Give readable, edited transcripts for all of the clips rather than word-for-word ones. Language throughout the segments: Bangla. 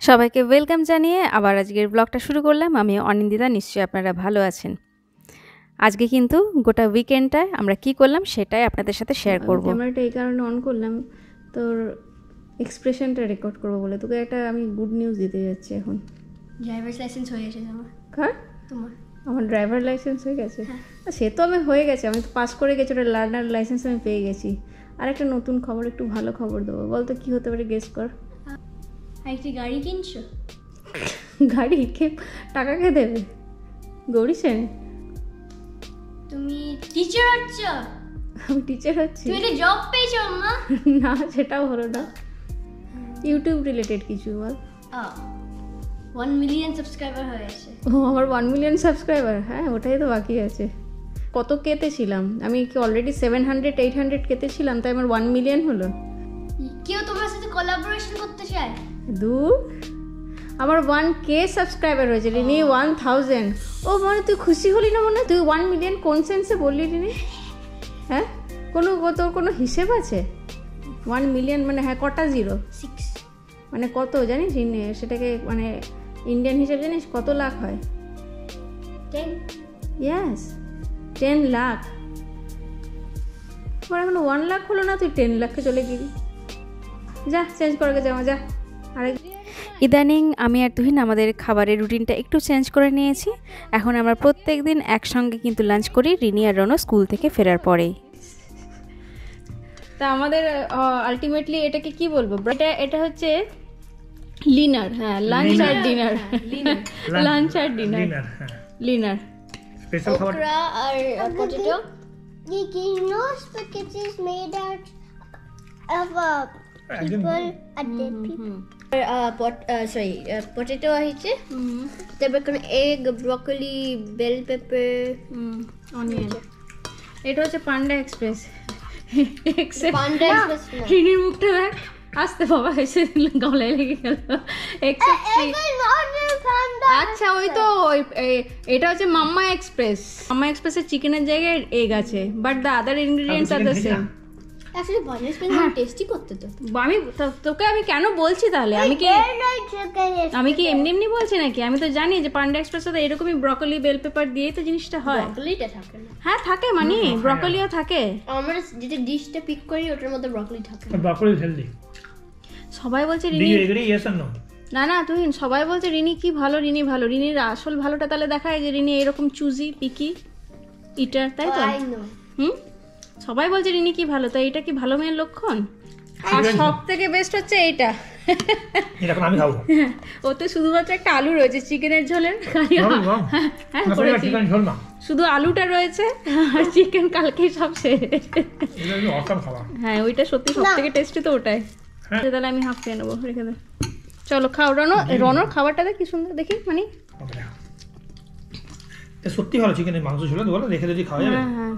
সবাইকে ওয়েলকাম জানিয়ে আবার আজকের ব্লগটা শুরু করলাম। আমি অনিন্দিতা, নিশ্চয়ই আপনারা ভালো আছেন। আজকে কিন্তু গোটা উইকেন্ডটায় আমরা কি করলাম সেটাই আপনাদের সাথে শেয়ার করব। ক্যামেরাটা এই কারণে অন করলাম, তোর এক্সপ্রেশনটা রেকর্ড করব বলে। তোকে একটা আমি গুড নিউজ দিতে যাচ্ছি। এখন ড্রাইভার লাইসেন্স হয়ে গেছে আমার। কার? তোমার। আমার ড্রাইভার লাইসেন্স হয়ে গেছে? সে তো আমি হয়ে গেছে, আমি তো পাস করে গেছি, ওটা লার্নার লাইসেন্স আমি পেয়ে গেছি। আর একটা নতুন খবর, একটু ভালো খবর দেবো। বল তো কী হতে পারে, গেস কর। একটি গাড়ি কিনছো? গাড়ি কে টাকা কে দেবে? গৌরী সেন? তুমি টিচার হচ্ছ? আমি টিচার হচ্ছি? তুমি একটা জব পেয়েছো আম্মা? না, সেটাও হলো না। ইউটিউব রিলেটেড কিছু বল। 1 মিলিয়ন সাবস্ক্রাইবার হয়ে গেছে। ও, আমার 1 মিলিয়ন সাবস্ক্রাইবার? হ্যাঁ, ওটাই তো বাকি আছে। কত কেতে ছিলাম আমি? কি অলরেডি 700-800 কেতে ছিলাম, তাই আমার 1 মিলিয়ন হলো। কেউ তোমার সাথে কোলাবোরেশন করতে চায়? দূর, আমার 1K সাবস্ক্রাইবার হয়েছে রিনি। 1000। ও মানে তুই খুশি হলি না? মনে তুই 1 মিলিয়ন কোন সেন্সে বললি রিনি? হ্যাঁ, তোর কোনো হিসেব আছে? 1 মিলিয়ন মানে হ্যাঁ কটা জিরো? 6 মানে কত জানিস? সেটাকে মানে ইন্ডিয়ান হিসেব জানিস কত লাখ হয়? 10। ইয়াস, 10 লাখ। তোমার এখনো 1 লাখ হলো না, তুই 10 লাখে চলে গেলি। যা চেঞ্জ করে জামা, যা। আরেক ইদানিং আমি আর তুহিন আমাদের খাবারের রুটিনটা একটু চেঞ্জ করে নিয়েছি। এখন আমরা প্রত্যেক দিন একসঙ্গে কিন্তু লাঞ্চ করি, রিনি আর রনো স্কুল থেকে ফেরার পরেই। তা আমাদের আলটিমেটলি এটাকে কি বলবো? এটা হচ্ছে লিনার। হ্যাঁ, লাঞ্চ আর ডিনার। লাঞ্চ আর ডিনার, লিনার স্পেশাল খাবার। okra আর potato. You know spaghetti is made out of people and dead people. Potato আছে, তারপর কোনো egg, broccoli, bell pepper, onion. এটা হচ্ছে পান্ডা এক্সপ্রেস। পান্ডা এক্সপ্রেস না। রিনির মুখটা দেখ, আসতে বাবা এসে গলায় লেগে গেল। আচ্ছা, ওই তো এটা হচ্ছে মাম্মা এক্সপ্রেস। মাম্মা এক্সপ্রেসের চিকেনের জায়গায় এগ আছে, but the other ingredients are the same. আসলে পান্ডা এক্সপ্রেস টেস্টি করতে তো। তোকে আমি কেন বলছি তাহলে? আমি কি এমনি এমনি বলছি নাকি? আমি তো জানি যে পান্ডা এক্সপ্রেসে তো এরকমই ব্রকলি, বেল পেপার দিয়েই তো জিনিসটা হয়। ব্রকলিটা থাকে না? হ্যাঁ থাকে, মানে ব্রকলিও থাকে। আমরা যেটা ডিশটা পিক করি ওটার মধ্যে ব্রকলি থাকে। Broccoli healthy. সবাই বলছে ডু রিনি। You agree? Yes or no? না তুই, সবাই বলছে রিনি কি ভালো, রিনি ভালো। রিনির আসল ভালোটা তাহলে দেখায় যে রিনি এরকম চুজি, পিকি, ইটার, তাই তো? I know. সবাই বলছে রিনি কি ভালো, তাই এটা কি ভালো মেয়ের লক্ষণ? আর সব থেকে বেস্ট হচ্ছে এইটা। এখন আমি খাবো। ওতে শুধুমাত্র একটা আলু রয়েছে চিকেনের ঝোলের। হ্যাঁ, চিকেন ঝোল না, শুধু আলুটা রয়েছে আর চিকেন কালকেই সব শেষ। এটা অসাম খাবার। হ্যাঁ, ওইটা সত্যি সব থেকে টেস্টি তো ওটাই। তাহলে আমি হাফ খেয়ে নেবো, রেখে দে। চলো খাও। রনোর খাবারটা দেখ কি সুন্দর, দেখি মানে সত্যি ভালো। চিকেনের মাংস ছিল তো, রেখে যদি খাওয়া যাবে। হ্যাঁ,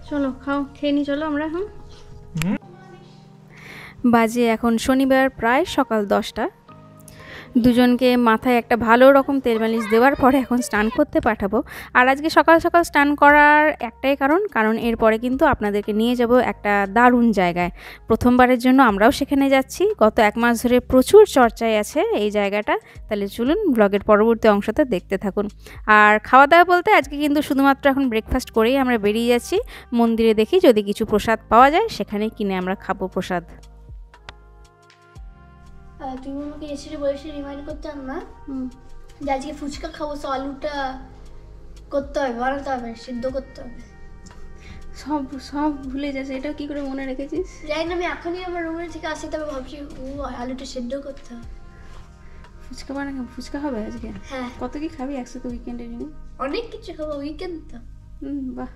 চলো খাও, খেয়ে নি চলো আমরা। বাজে এখন শনিবার প্রায় সকাল 10টা। দুজনকে মাথায় একটা ভালো রকম তেল মালিশ দেওয়ার পরে এখন স্নান করতে পাঠাবো। আর আজকে সকাল সকাল স্নান করার একটাই কারণ এরপরে কিন্তু আপনাদেরকে নিয়ে যাব একটা দারুণ জায়গায়। প্রথমবারের জন্য আমরাও সেখানে যাচ্ছি। গত 1 মাস ধরে প্রচুর চর্চায় আছে এই জায়গাটা। তাহলে চলুন ব্লগের পরবর্তী অংশটা দেখতে থাকুন। আর খাওয়া দাওয়া বলতে আজকে কিন্তু শুধুমাত্র এখন ব্রেকফাস্ট করেই আমরা বেরিয়ে যাচ্ছি। মন্দিরে দেখি যদি কিছু প্রসাদ পাওয়া যায়, সেখানেই কিনে আমরা খাবো প্রসাদ। তুমি আমাকে এসে বলেছে রিমাইন্ড করতাম না যে আজকে ফুচকা খাবো, তো আলুটা করতে হবে, বানাতে হবে, সিদ্ধ করতে হবে। সব ভুলে যাচ্ছে। এটা কি করে মনে রেখেছিস? জানি না, আমি এখনই আমার রুমের থেকে আসি, তবে ভাবছি আলুটা সিদ্ধ করতে হবে। ফুচকা হবে আজকে? হ্যাঁ। কত কি খাবি একসাথে উইকেন্ডে? অনেক কিছু খাবো, উইকেন্ড তো। বাহ।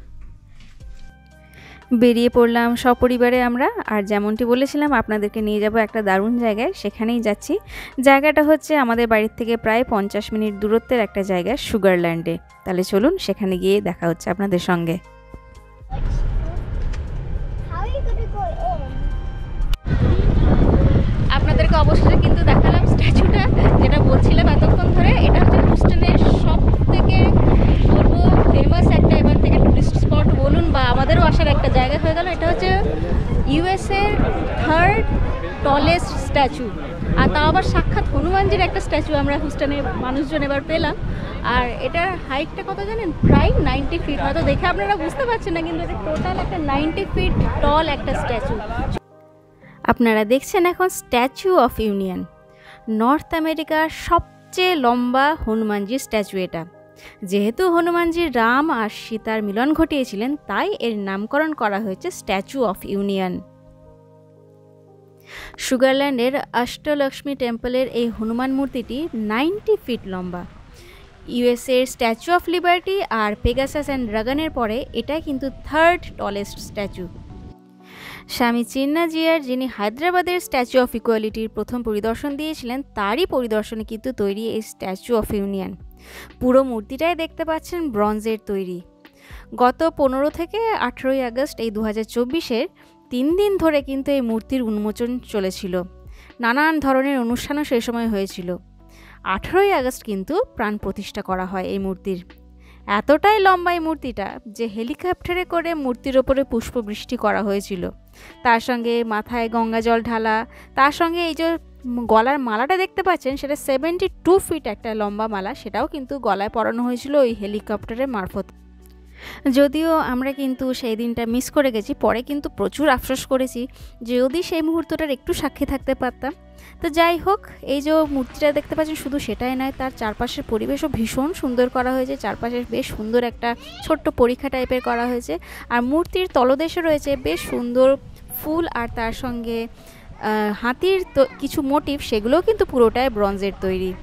বেরিয়ে পড়লাম সপরিবারে আমরা। আর যেমনটি বলেছিলাম আপনাদেরকে নিয়ে যাব একটা দারুণ জায়গায়, সেখানেই যাচ্ছি। জায়গাটা হচ্ছে আমাদের বাড়ির থেকে প্রায় 50 মিনিট দূরত্বের একটা জায়গা, সুগারল্যান্ডে। তাহলে চলুন সেখানে গিয়ে দেখা হচ্ছে আপনাদের সঙ্গে। আপনাদেরকে অবশ্যই কিন্তু দেখালাম স্ট্যাচুটা, যেটা বলছিলাম এতক্ষণ ধরে। এটা হচ্ছে হিউস্টনের সব থেকে বলবো ফেমাস একটা এবার থেকে টুরিস্ট স্পট বলুন বা আমাদেরও আসার একটা জায়গা হয়ে গেল। এটা হচ্ছে ইউএসএর 3rd টলেস্ট স্ট্যাচু। আর আর তাও আবার সাক্ষাৎ হনুমানজির একটা স্ট্যাচু আমরা হুস্টনের মানুষজন এবার পেলাম। আর এটার হাইটটা কত জানেন? প্রায় 90 ফিট। হয়তো দেখে আপনারা বুঝতে পারছেন না, কিন্তু এটা টোটাল একটা 90 ফিট টল একটা স্ট্যাচু। আপনারা দেখছেন এখন স্ট্যাচু অফ ইউনিয়ন, নর্থ আমেরিকার সবচেয়ে লম্বা হনুমানজির স্ট্যাচু এটা। যেহেতু হনুমানজি রাম আর সীতার মিলন ঘটিয়েছিলেন, তাই এর নামকরণ করা হয়েছে স্ট্যাচু অফ ইউনিয়ন। সুগারল্যান্ডের অষ্টলক্ষ্মী টেম্পলের এই হনুমান মূর্তিটি 90 ফিট লম্বা। ইউএসএর স্ট্যাচু অফ লিবার্টি আর পেগাসাস অ্যান্ড ড্রাগনের পরে এটাই কিন্তু 3rd টলেস্ট স্ট্যাচু। স্বামী চিন্নাজিয়ার, যিনি হায়দ্রাবাদের স্ট্যাচু অফ ইকুয়ালিটির প্রথম পরিদর্শন দিয়েছিলেন, তারই পরিদর্শনে কিন্তু তৈরি এই স্ট্যাচু অফ ইউনিয়ন। পুরো মূর্তিটাই দেখতে পাচ্ছেন ব্রঞ্জের তৈরি। গত 15 থেকে 18 আগস্ট এই 2024-এর 3 দিন ধরে কিন্তু এই মূর্তির উন্মোচন চলেছিল। নানান ধরনের অনুষ্ঠানও সেই সময় হয়েছিল। 18 আগস্ট কিন্তু প্রাণ প্রতিষ্ঠা করা হয় এই মূর্তির। এতটাই লম্বা এই মূর্তিটা যে হেলিকপ্টারে করে মূর্তির ওপরে পুষ্পবৃষ্টি করা হয়েছিল। তার সঙ্গে মাথায় গঙ্গা জল ঢালা, তার সঙ্গে এই যে গলার মালাটা দেখতে পাচ্ছেন, সেটা 72 ফিট একটা লম্বা মালা, সেটাও কিন্তু গলায় পরানো হয়েছিল ওই হেলিকপ্টারের মারফত। যদিও আমরা কিন্তু সেই দিনটা মিস করে গেছি, পরে কিন্তু প্রচুর আফসোস করেছি যে যদি সেই মুহূর্তটার একটু সাক্ষী থাকতে পারতাম। তো যাই হোক, এই যে মূর্তিটা দেখতে পাচ্ছেন, শুধু সেটাই নয়, তার চারপাশের পরিবেশও ভীষণ সুন্দর করা হয়েছে। চারপাশে বেশ সুন্দর একটা ছোট্ট পরীক্ষা টাইপের করা হয়েছে। আর মূর্তির তলদেশে রয়েছে বেশ সুন্দর ফুল, আর তার সঙ্গে হাতির কিছু মোটিভ, সেগুলোও কিন্তু পুরোটাই ব্রঞ্জের তৈরি।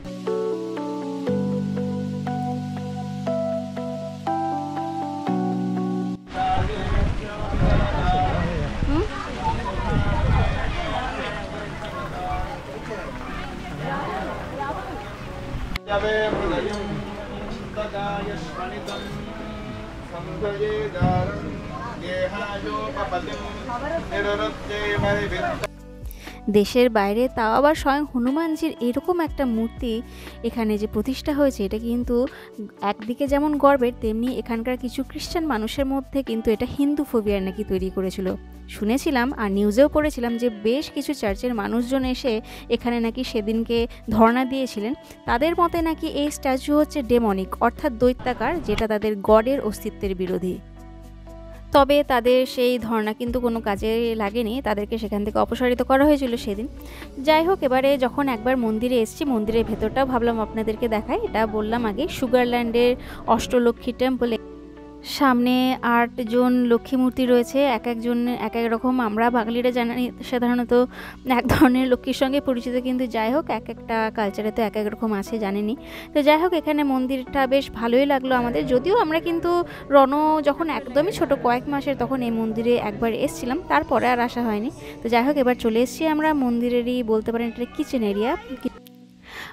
দেশের বাইরে, তাও আবার স্বয়ং হনুমানজির এরকম একটা মূর্তি এখানে যে প্রতিষ্ঠা হয়েছে, এটা কিন্তু একদিকে যেমন গর্বের, তেমনি এখানকার কিছু খ্রিস্টান মানুষের মধ্যে কিন্তু এটা হিন্দু ফোবিয়া নাকি তৈরি করেছিল। শুনেছিলাম আর নিউজেও পড়েছিলাম যে বেশ কিছু চার্চের মানুষজন এসে এখানে নাকি সেদিনকে ধর্ণা দিয়েছিলেন। তাদের মতে নাকি এই স্ট্যাচু হচ্ছে ডেমনিক, অর্থাৎ দৈত্যাকার, যেটা তাদের গডের অস্তিত্বের বিরোধী। তবে তাদের সেই ধর্ণা কিন্তু কোনো কাজে লাগেনি, তাদেরকে সেখান থেকে অপসারিত করা হয়েছিল সেদিন। যাই হোক, এবারে যখন একবার মন্দিরে এসেছি, মন্দিরের ভেতরটাও ভাবলাম আপনাদেরকে দেখাই। এটা বললাম আগে, সুগারল্যান্ডের অষ্টলক্ষ্মী টেম্পলে সামনে 8 জন লক্ষ্মী মূর্তি রয়েছে, এক একজন এক এক রকম। আমরা বাঙালিরা জানি সাধারণত এক ধরনের লক্ষ্মীর সঙ্গে পরিচিত, কিন্তু যাই হোক এক একটা কালচারে তো এক এক রকম আছে, জানেনি। তো যাই হোক, এখানে মন্দিরটা বেশ ভালোই লাগলো আমাদের। যদিও আমরা কিন্তু যখন একদমই ছোট, কয়েক মাসের, তখন এই মন্দিরে একবার এসেছিলাম, তারপরে আর আসা হয়নি। তো যাই হোক, এবার চলে এসেছি আমরা মন্দিরেরই বলতে পারেন এটা কিচেন এরিয়া।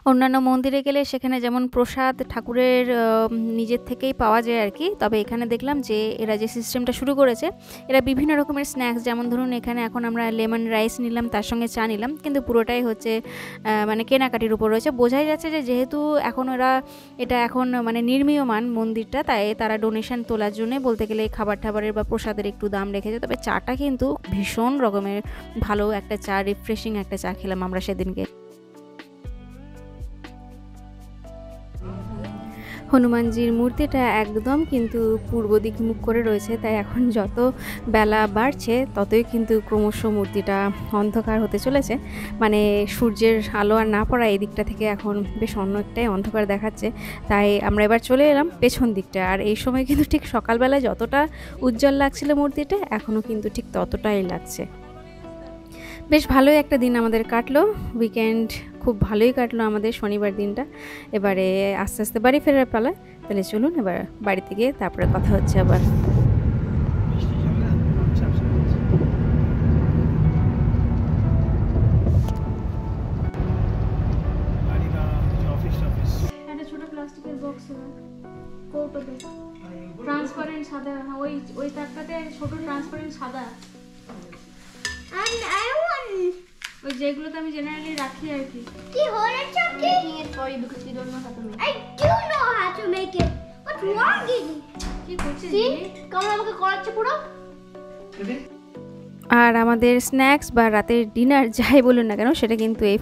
অন্যান্য মন্দিরে গেলে সেখানে যেমন প্রসাদ ঠাকুরের নিজের থেকেই পাওয়া যায় আর কি, তবে এখানে দেখলাম যে এরা যে সিস্টেমটা শুরু করেছে, এরা বিভিন্ন রকমের স্ন্যাক্স, যেমন ধরুন এখানে এখন আমরা লেমন রাইস নিলাম, তার সঙ্গে চা নিলাম, কিন্তু পুরোটাই হচ্ছে মানে কেনাকাটির উপর রয়েছে। বোঝাই যাচ্ছে যে যেহেতু এখন এটা এখন মানে নির্মীয়মান মন্দিরটা, তাই তারা ডোনেশন তোলার জন্য বলতে গেলে খাবার টাবারের বা প্রসাদের একটু দাম রেখেছে। তবে চাটা কিন্তু ভীষণ রকমের ভালো একটা চা, রিফ্রেশিং একটা চা খেলাম আমরা সেদিনকে। হনুমানজির মূর্তিটা একদম কিন্তু পূর্ব দিক মুখ করে রয়েছে, তাই এখন যত বেলা বাড়ছে ততই কিন্তু ক্রমশ মূর্তিটা অন্ধকার হতে চলেছে। মানে সূর্যের আলো আর না পড়া এই দিকটা থেকে এখন বেশ অনেকটাই অন্ধকার দেখাচ্ছে। তাই আমরা এবার চলে এলাম পেছন দিকটা। আর এই সময় কিন্তু ঠিক সকালবেলায় যতটা উজ্জ্বল লাগছিল মূর্তিটা, এখনও কিন্তু ঠিক ততটাই লাগছে। বেশ ভালোই একটা দিন আমাদের কাটলো, উইকেন্ড খুব ভালোই কাটলো আমাদের শনিবার দিনটা। এবারে আস্তে আস্তে বাড়ি ফেরার পালা। তাহলে চলুন এবার বাড়িতে গিয়ে তারপরে কথা হচ্ছে আবার। একটা ছোট প্লাস্টিকের বক্স কৌটোতে ট্রান্সপারেন্ট সাদা, ওই তাকটাতে ছোট ট্রান্সপারেন্ট সাদা, And I want. ওই যেগুলোতে আমি জেনারেলি রাখি আর কি। কি হয়েছে কি? Making it for you because you don't know how to make it. I do know how to make it. What's wrong with it? কি করছিস? See? কেমন আমাকে করাচ্ছে পুরো? আর আমাদের স্ন্যাক্স বা রাতের ডিনার যাই বলুন না কেন সেটা কিন্তু এই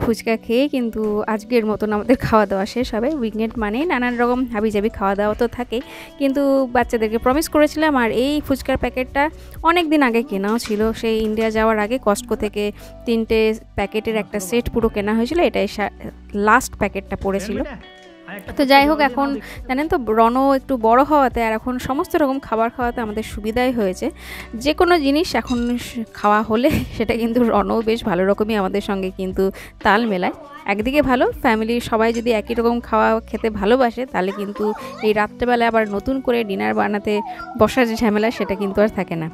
ফুচকা খেয়ে কিন্তু আজকের মতন আমাদের খাওয়া দাওয়া শেষ হবে। উইকেন্ড মানেই নানান রকম হাবিজাবি খাওয়া দাওয়া তো থাকে, কিন্তু বাচ্চাদেরকে প্রমিস করেছিলাম। আর এই ফুচকার প্যাকেটটা অনেক দিন আগে কেনাও ছিল, সেই ইন্ডিয়া যাওয়ার আগে কস্টকো থেকে 3টে প্যাকেটের একটা সেট পুরো কেনা হয়েছিল, এটাই লাস্ট প্যাকেটটা পড়েছিল। তো যাই হোক, এখন জানেন তো রনও একটু বড় হওয়াতে আর এখন সমস্ত রকম খাবার খাওয়াতে আমাদের সুবিধাই হয়েছে। যে কোনো জিনিস এখন খাওয়া হলে সেটা কিন্তু রনও বেশ ভালো রকমই আমাদের সঙ্গে কিন্তু তাল মেলায়। একদিকে ভালো, ফ্যামিলির সবাই যদি একই রকম খাওয়া খেতে ভালোবাসে তাহলে কিন্তু এই রাত্রেবেলা আবার নতুন করে ডিনার বানাতে বসার যে ঝামেলা সেটা কিন্তু আর থাকে না।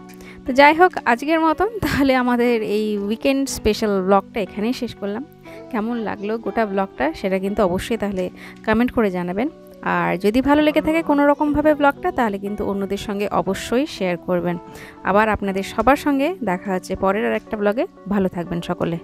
তো যাই হোক, আজকের মতন তাহলে আমাদের এই উইকেন্ড স্পেশাল ব্লগটা এখানেই শেষ করলাম। কেমন লাগলো গোটা ব্লগটা সেটা কিন্তু অবশ্যই তাহলে কমেন্ট করে জানাবেন। আর যদি ভালো লেগে থাকে কোনো রকমভাবে ব্লগটা, তাহলে কিন্তু অন্যদের সঙ্গে অবশ্যই শেয়ার করবেন। আবার আপনাদের সবার সঙ্গে দেখা হচ্ছে পরের আর একটা ব্লগে। ভালো থাকবেন সকলে।